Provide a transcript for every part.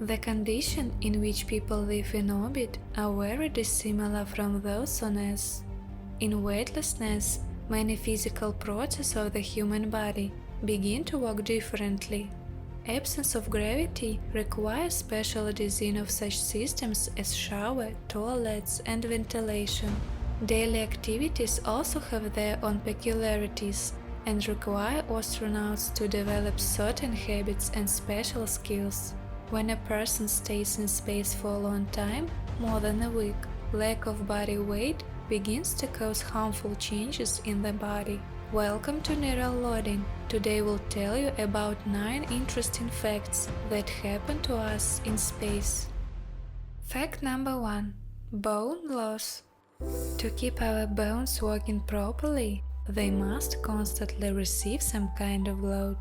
The conditions in which people live in orbit are very dissimilar from those on Earth. In weightlessness, many physical processes of the human body begin to work differently. Absence of gravity requires special design of such systems as shower, toilets, and ventilation. Daily activities also have their own peculiarities and require astronauts to develop certain habits and special skills. When a person stays in space for a long time, more than a week, lack of body weight begins to cause harmful changes in the body. Welcome to Neural Loading. Today we'll tell you about 9 interesting facts that happen to us in space. Fact number 1. Bone loss. To keep our bones working properly, they must constantly receive some kind of load.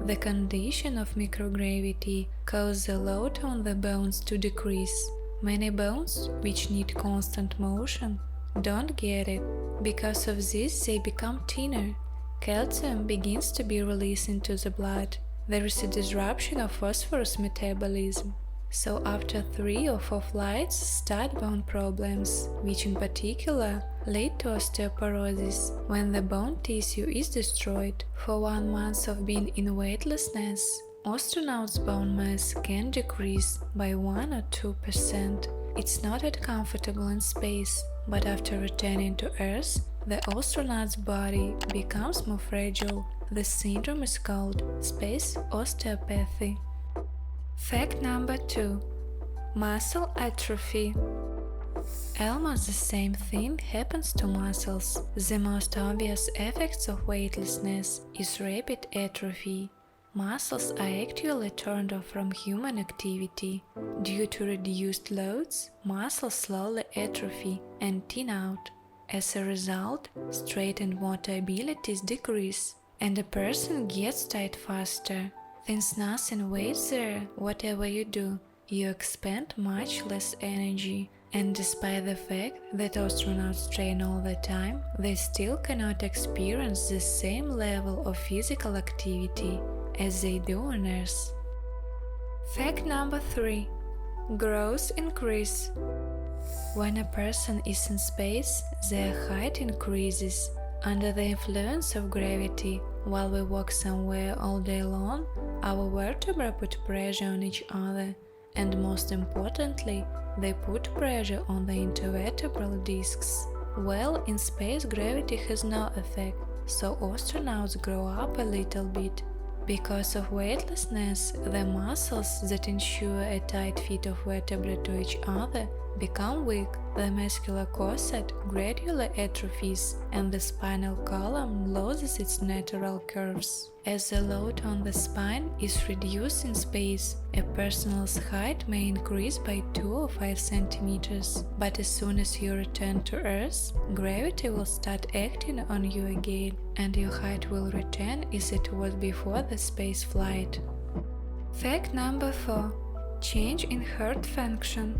The condition of microgravity causes the load on the bones to decrease. Many bones, which need constant motion, don't get it. Because of this, they become thinner. Calcium begins to be released into the blood. There is a disruption of phosphorus metabolism. So after 3 or 4 flights start bone problems, which in particular lead to osteoporosis when the bone tissue is destroyed. For 1 month of being in weightlessness, astronauts' bone mass can decrease by 1 or 2%. It's not that comfortable in space, but after returning to Earth, the astronaut's body becomes more fragile. This syndrome is called space osteopathy. Fact number 2. Muscle atrophy. Almost the same thing happens to muscles. The most obvious effects of weightlessness is rapid atrophy. Muscles are actually turned off from human activity. Due to reduced loads, muscles slowly atrophy and thin out. As a result, strength and motor abilities decrease, and a person gets tired faster. Since nothing waits there, whatever you do, you expend much less energy. And despite the fact that astronauts train all the time, they still cannot experience the same level of physical activity as they do on Earth. Fact number 3. Growth increase. When a person is in space, their height increases. Under the influence of gravity, while we walk somewhere all day long, our vertebrae put pressure on each other, and most importantly, they put pressure on the intervertebral discs. Well, in space gravity has no effect, so astronauts grow up a little bit. Because of weightlessness, the muscles that ensure a tight fit of vertebrae to each other become weak, the muscular corset gradually atrophies, and the spinal column loses its natural curves. As the load on the spine is reduced in space, a person's height may increase by 2 or 5 centimeters, but as soon as you return to Earth, gravity will start acting on you again, and your height will return as it was before the space flight. Fact number 4. Change in heart function.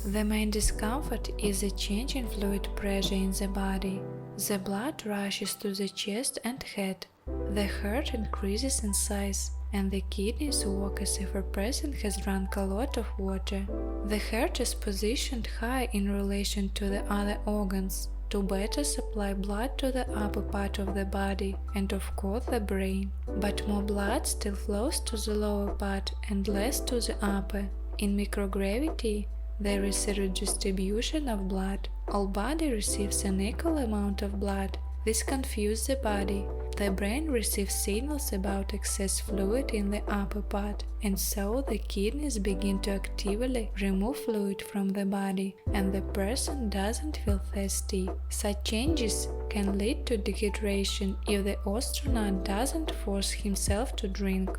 The main discomfort is a change in fluid pressure in the body. The blood rushes to the chest and head. The heart increases in size, and the kidneys work as if a person has drunk a lot of water. The heart is positioned high in relation to the other organs to better supply blood to the upper part of the body and of course the brain. But more blood still flows to the lower part and less to the upper. In microgravity, there is a redistribution of blood. All body receives an equal amount of blood. This confuses the body. The brain receives signals about excess fluid in the upper part, and so the kidneys begin to actively remove fluid from the body, and the person doesn't feel thirsty. Such changes can lead to dehydration if the astronaut doesn't force himself to drink.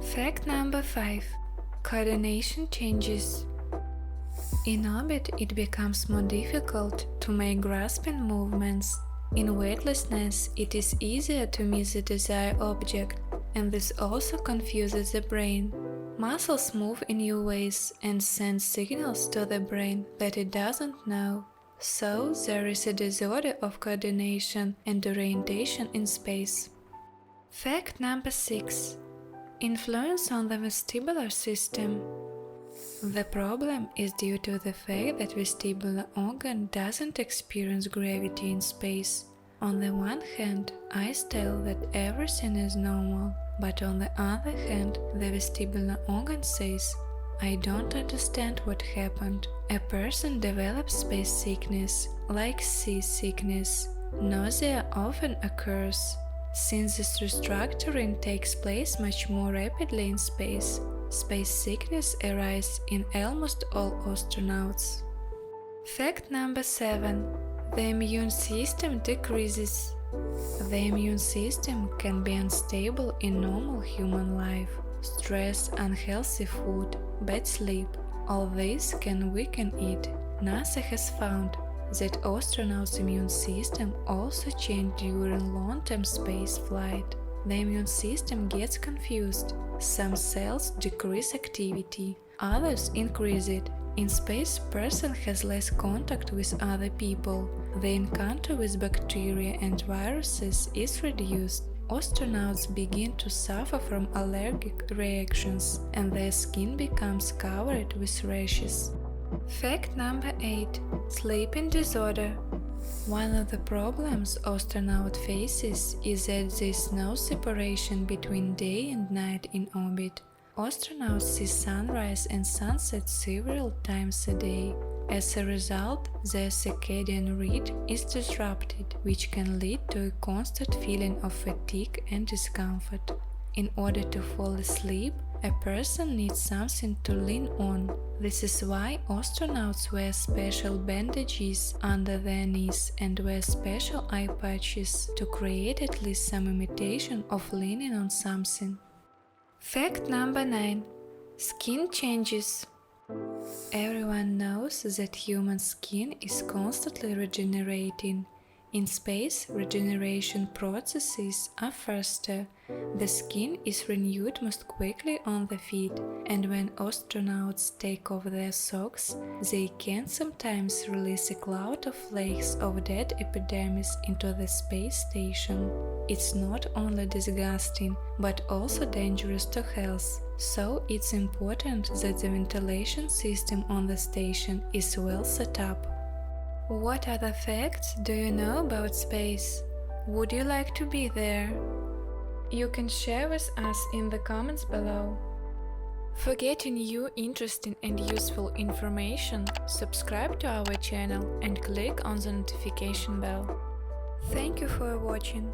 Fact number 5. Coordination changes. In orbit, it becomes more difficult to make grasping movements. In weightlessness, it is easier to miss the desired object, and this also confuses the brain. Muscles move in new ways and send signals to the brain that it doesn't know. So, there is a disorder of coordination and orientation in space. Fact number 6. Influence on the vestibular system. The problem is due to the fact that vestibular organ doesn't experience gravity in space. On the one hand, eyes tell that everything is normal, but on the other hand, the vestibular organ says, I don't understand what happened. A person develops space sickness, like seasickness. Nausea often occurs. Since this restructuring takes place much more rapidly in space, space sickness arises in almost all astronauts. Fact number 7. The immune system decreases. The immune system can be unstable in normal human life. Stress, unhealthy food, bad sleep, all this can weaken it. NASA has found that astronauts' immune system also changes during long-term space flight. The immune system gets confused. Some cells decrease activity, others increase it. In space, person has less contact with other people. The encounter with bacteria and viruses is reduced. Astronauts begin to suffer from allergic reactions, and their skin becomes covered with rashes. Fact number 8. Sleeping disorder. One of the problems astronaut faces is that there is no separation between day and night in orbit. Astronauts see sunrise and sunset several times a day. As a result, their circadian rhythm is disrupted, which can lead to a constant feeling of fatigue and discomfort. In order to fall asleep, a person needs something to lean on. This is why astronauts wear special bandages under their knees and wear special eye patches to create at least some imitation of leaning on something. Fact number 9. Skin changes. Everyone knows that human skin is constantly regenerating. In space, regeneration processes are faster. The skin is renewed most quickly on the feet, and when astronauts take off their socks, they can sometimes release a cloud of flakes of dead epidermis into the space station. It's not only disgusting, but also dangerous to health, so it's important that the ventilation system on the station is well set up. What other facts do you know about space? Would you like to be there? You can share with us in the comments below. For getting new interesting and useful information, subscribe to our channel and click on the notification bell. Thank you for watching.